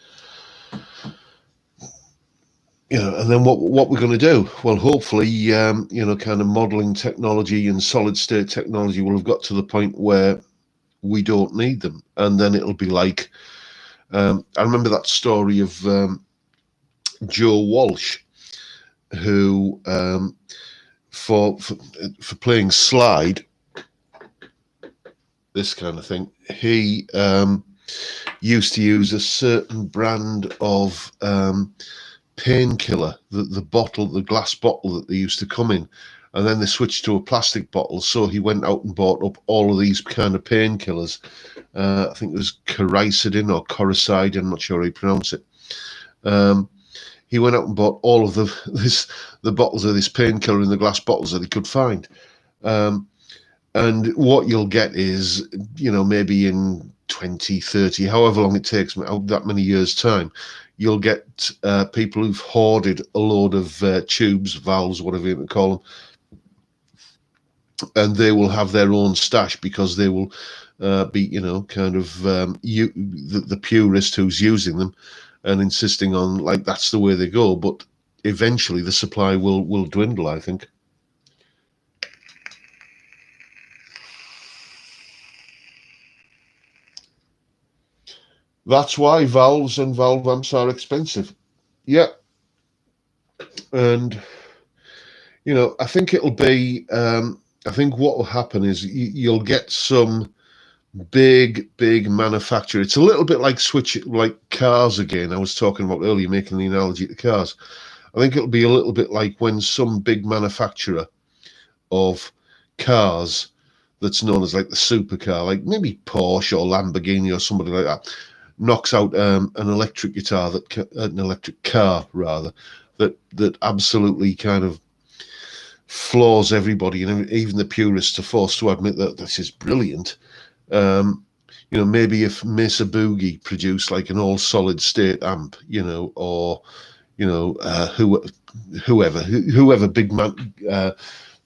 and then what we're going to do? Well, hopefully, kind of modeling technology and solid state technology will have got to the point where we don't need them. And then it'll be like, I remember that story of Joe Walsh, who, for playing slide, this kind of thing, he used to use a certain brand of painkiller, the glass bottle that they used to come in, and then they switched to a plastic bottle. So he went out and bought up all of these kind of painkillers. I think it was Coricidin or Coricidin, I'm not sure how you pronounce it. He went out and bought all of the bottles of this painkiller in the glass bottles that he could find. And what you'll get is, maybe in 20, 30, however long it takes, that many years' time, you'll get people who've hoarded a load of tubes, valves, whatever you call them, and they will have their own stash because they will be, kind of the purist who's using them and insisting on, like, that's the way they go. But eventually the supply will dwindle, I think. That's why valves and valve amps are expensive. Yeah. And, I think it'll be, I think what will happen is you'll get some big manufacturer. It's a little bit like cars again. I was talking about earlier, making the analogy to cars. I think it'll be a little bit like when some big manufacturer of cars that's known as like the supercar, like maybe Porsche or Lamborghini or somebody like that, knocks out an electric car rather, that absolutely kind of floors everybody, and even the purists are forced to admit that this is brilliant. Maybe if Mesa Boogie produced like an all solid state amp, or whoever big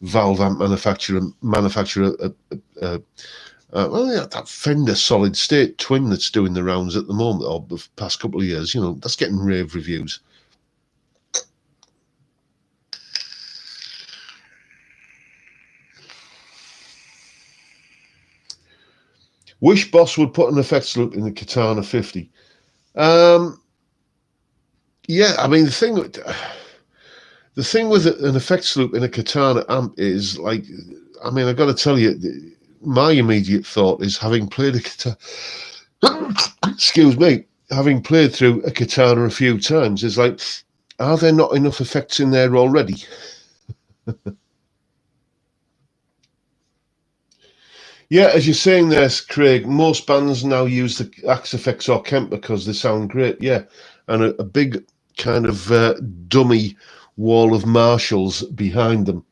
valve amp manufacturer that Fender solid state twin that's doing the rounds at the moment, or the past couple of years, that's getting rave reviews. Wish Boss would put an effects loop in the Katana 50. Yeah, I mean, the thing with an effects loop in a Katana amp is, like, I mean, I've got to tell you, my immediate thought is, having played a Katana, having played through a Katana a few times, is like, are there not enough effects in there already? Yeah, as you're saying there, Craig, most bands now use the Axe FX or Kemp because they sound great, yeah. And a big kind of dummy wall of Marshalls behind them.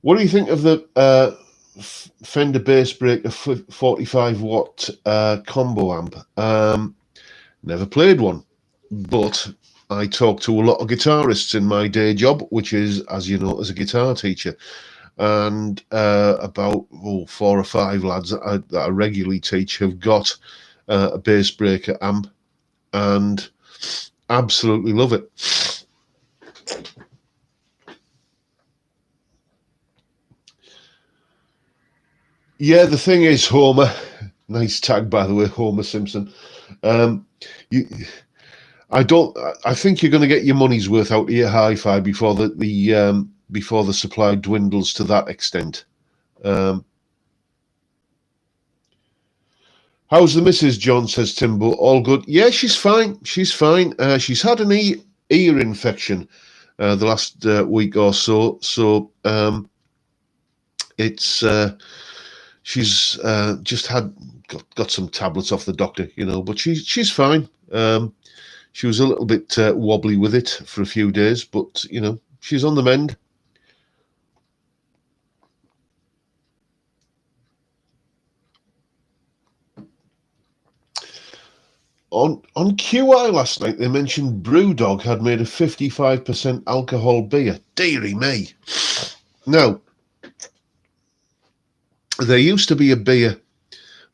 What do you think of the Fender Bass Breaker 45-watt combo amp? Never played one, but I talk to a lot of guitarists in my day job, which is, as you know, as a guitar teacher. And about 4 or 5 lads that I regularly teach have got a Bass Breaker amp and absolutely love it. Yeah, the thing is, Homer, nice tag by the way, Homer Simpson. I think you're going to get your money's worth out of your hi-fi before before the supply dwindles to that extent. How's the missus, John, says Timbo. All good? Yeah, she's fine. She's fine. She's had an ear infection the last week or so. So it's she's just got some tablets off the doctor, but she's fine. She was a little bit wobbly with it for a few days, but she's on the mend. On QI last night, they mentioned Brewdog had made a 55% alcohol beer. Deary me. Now, there used to be a beer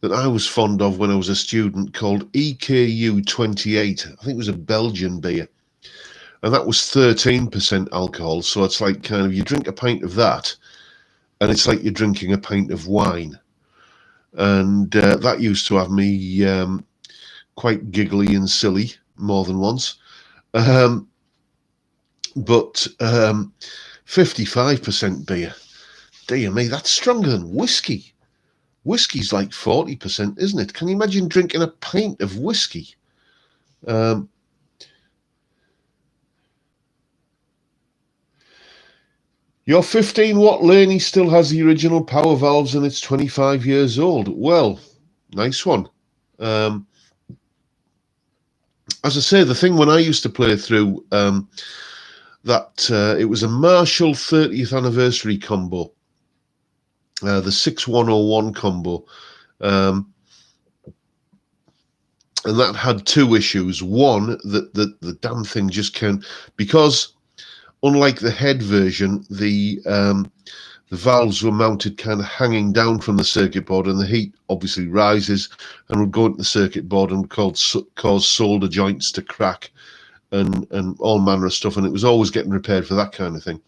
that I was fond of when I was a student called EKU 28. I think it was a Belgian beer. And that was 13% alcohol. So it's like kind of, you drink a pint of that, and it's like you're drinking a pint of wine. And that used to have me quite giggly and silly more than once. But 55% beer. Dear me, that's stronger than whiskey. Whiskey's like 40%, isn't it? Can you imagine drinking a pint of whiskey? Your 15-watt Laney still has the original power valves and it's 25 years old. Well, nice one. As I say, the thing when I used to play through it was a Marshall 30th anniversary combo, the 6101 combo, and that had 2 issues. One, that the damn thing just can't, because unlike the head version, the valves were mounted kind of hanging down from the circuit board, and the heat obviously rises and would go into the circuit board and cause solder joints to crack and all manner of stuff, and it was always getting repaired for that kind of thing.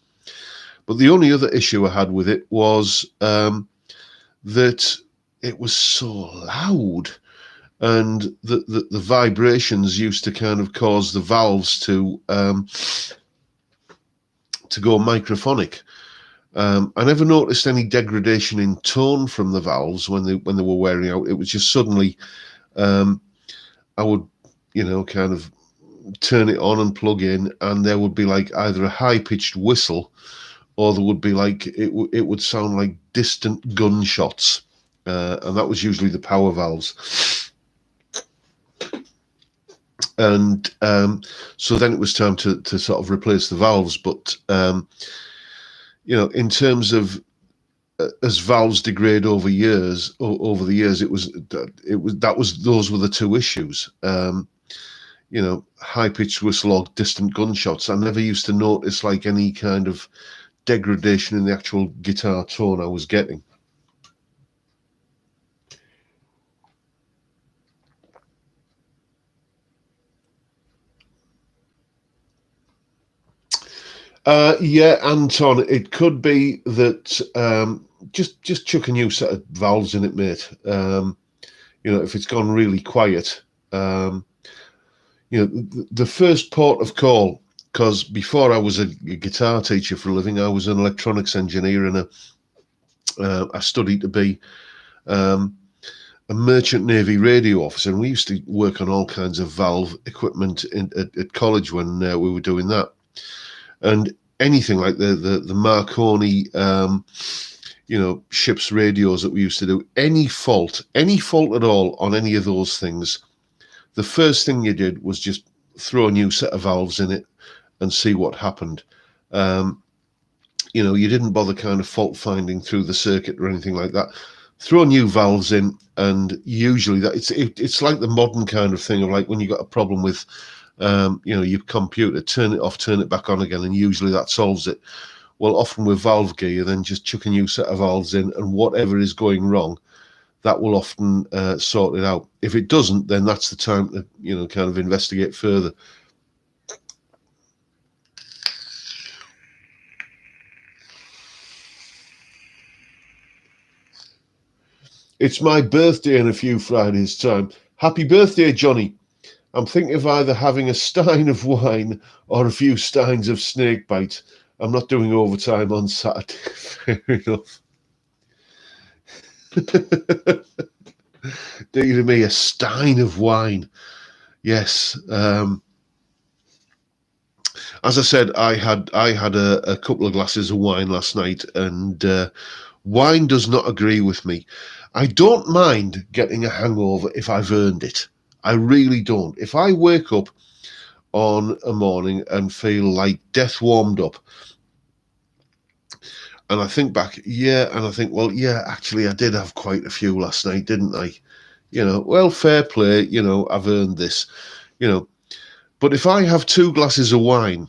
But the only other issue I had with it was that it was so loud, and the vibrations used to kind of cause the valves to go microphonic. I never noticed any degradation in tone from the valves when they were wearing out. It was just suddenly I would, kind of turn it on and plug in, and there would be like either a high pitched whistle, or there would be like it would sound like distant gunshots, and that was usually the power valves. And so then it was time to sort of replace the valves. But in terms of as valves degrade over the years, those were the two issues. High pitched whistle or distant gunshots. I never used to notice like any kind of degradation in the actual guitar tone I was getting. Yeah, Anton, it could be that just chuck a new set of valves in it, mate. If it's gone really quiet, the first port of call, because before I was a guitar teacher for a living, I was an electronics engineer, and I studied to be a merchant navy radio officer, and we used to work on all kinds of valve equipment at college when we were doing that. And anything like the Marconi, ship's radios that we used to do, any fault at all on any of those things, the first thing you did was just throw a new set of valves in it and see what happened. You didn't bother kind of fault finding through the circuit or anything like that. Throw new valves in, and usually that it's like the modern kind of thing of like when you got a problem with your computer, turn it off, turn it back on again, and usually that solves it. Well, often with valve gear, then just chuck a new set of valves in, and whatever is going wrong, that will often sort it out. If it doesn't, then that's the time to kind of investigate further. It's my birthday in a few Fridays' time. Happy birthday, Johnny. I'm thinking of either having a stein of wine or a few steins of snakebite. I'm not doing overtime on Saturday. Fair enough. Dear to me, a stein of wine. Yes. As I said, I had a couple of glasses of wine last night, and wine does not agree with me. I don't mind getting a hangover if I've earned it. I really don't. If I wake up on a morning and feel like death warmed up, and I think back, well, yeah, actually, I did have quite a few last night, didn't I? Well, fair play, I've earned this, But if I have 2 glasses of wine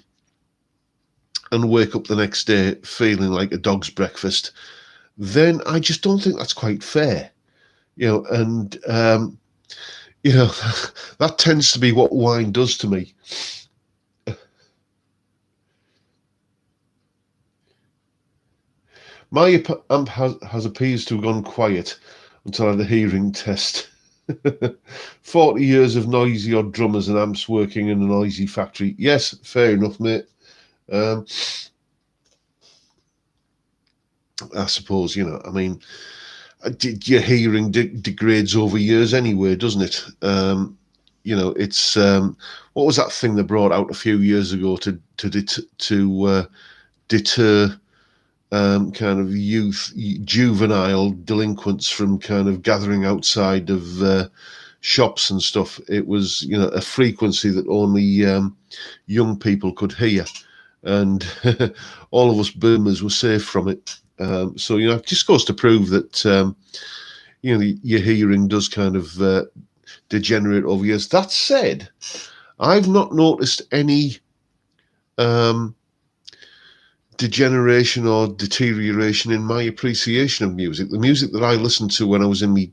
and wake up the next day feeling like a dog's breakfast, then I just don't think that's quite fair, and that tends to be what wine does to me. My amp has appears to have gone quiet until I had a hearing test. 40 years of noisy odd drummers and amps working in a noisy factory. Yes, fair enough, mate. I suppose, your hearing degrades over years anyway, doesn't it? It's what was that thing they brought out a few years ago to deter kind of juvenile delinquents from kind of gathering outside of shops and stuff. It was a frequency that only young people could hear, and all of us boomers were safe from it. So it just goes to prove that your hearing does kind of degenerate over years. That said, I've not noticed any degeneration or deterioration in my appreciation of music. The music that I listened to when I was in my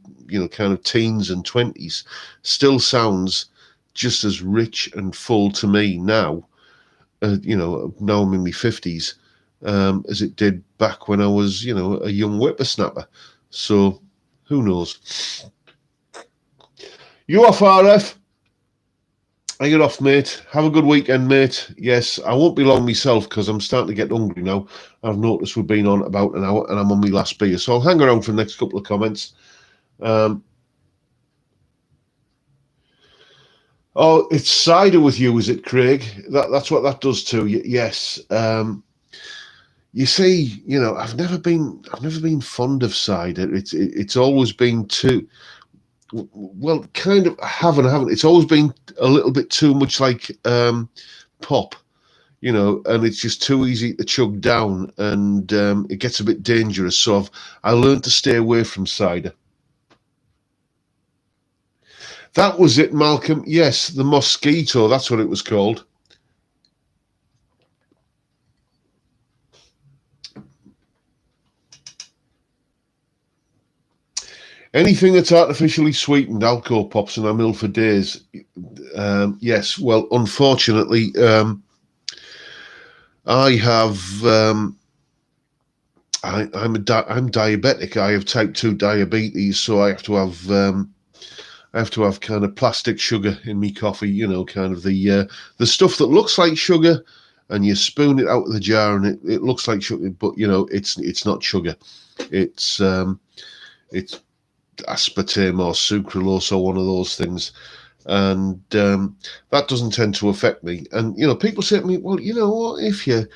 kind of teens and 20s still sounds just as rich and full to me now. Now I'm in my 50s, as it did back when I was, a young whippersnapper. So, who knows? You off, RF? You're off, mate. Have a good weekend, mate. Yes, I won't be long myself because I'm starting to get hungry now. I've noticed we've been on about an hour and I'm on my last beer, so I'll hang around for the next couple of comments. Oh, it's cider with you, is it, Craig? That's what that does to you. Yes. You see, I've never been fond of cider. It's always been too well, kind of. I haven't. It's always been a little bit too much like pop, and it's just too easy to chug down, and it gets a bit dangerous. So I learned to stay away from cider. That was it, Malcolm. Yes, the mosquito. That's what it was called. Anything that's artificially sweetened, alcohol pops, and I'm ill for days. Yes, well, unfortunately, I have. I'm diabetic. I have type 2 diabetes, so I have to have. I have to have kind of plastic sugar in me coffee. Kind of the stuff that looks like sugar, and you spoon it out of the jar, and it looks like sugar, but it's not sugar. It's aspartame or sucralose or one of those things, and that doesn't tend to affect me. And people say to me, well, you know what, if you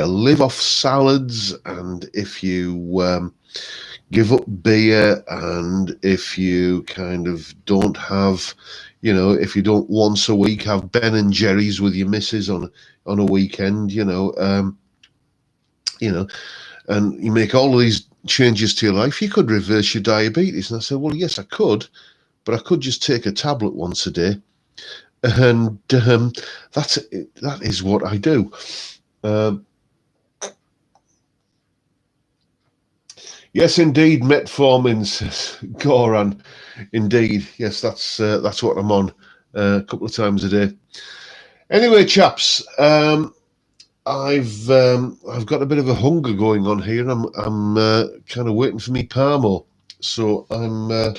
live off salads, and if you give up beer, and if you kind of don't have, if you don't once a week have Ben and Jerry's with your missus on a weekend, and you make all of these changes to your life, you could reverse your diabetes. And I said, well, yes, I could, but I could just take a tablet once a day. And that is what I do. Yes, indeed, metformin, says Goran. Indeed, yes, that's what I'm on a couple of times a day. Anyway, chaps, I've got a bit of a hunger going on here. I'm kind of waiting for me Parmo, so I'm going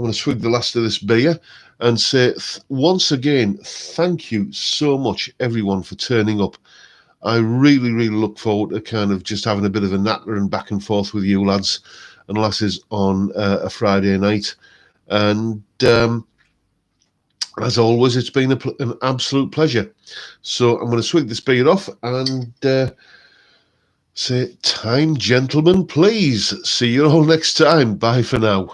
to swig the last of this beer and say once again, thank you so much, everyone, for turning up. I really, really look forward to kind of just having a bit of a natter and back and forth with you lads and lasses on a Friday night. And as always, it's been an absolute pleasure. So I'm going to swig this beer off and say, time, gentlemen, please. See you all next time. Bye for now.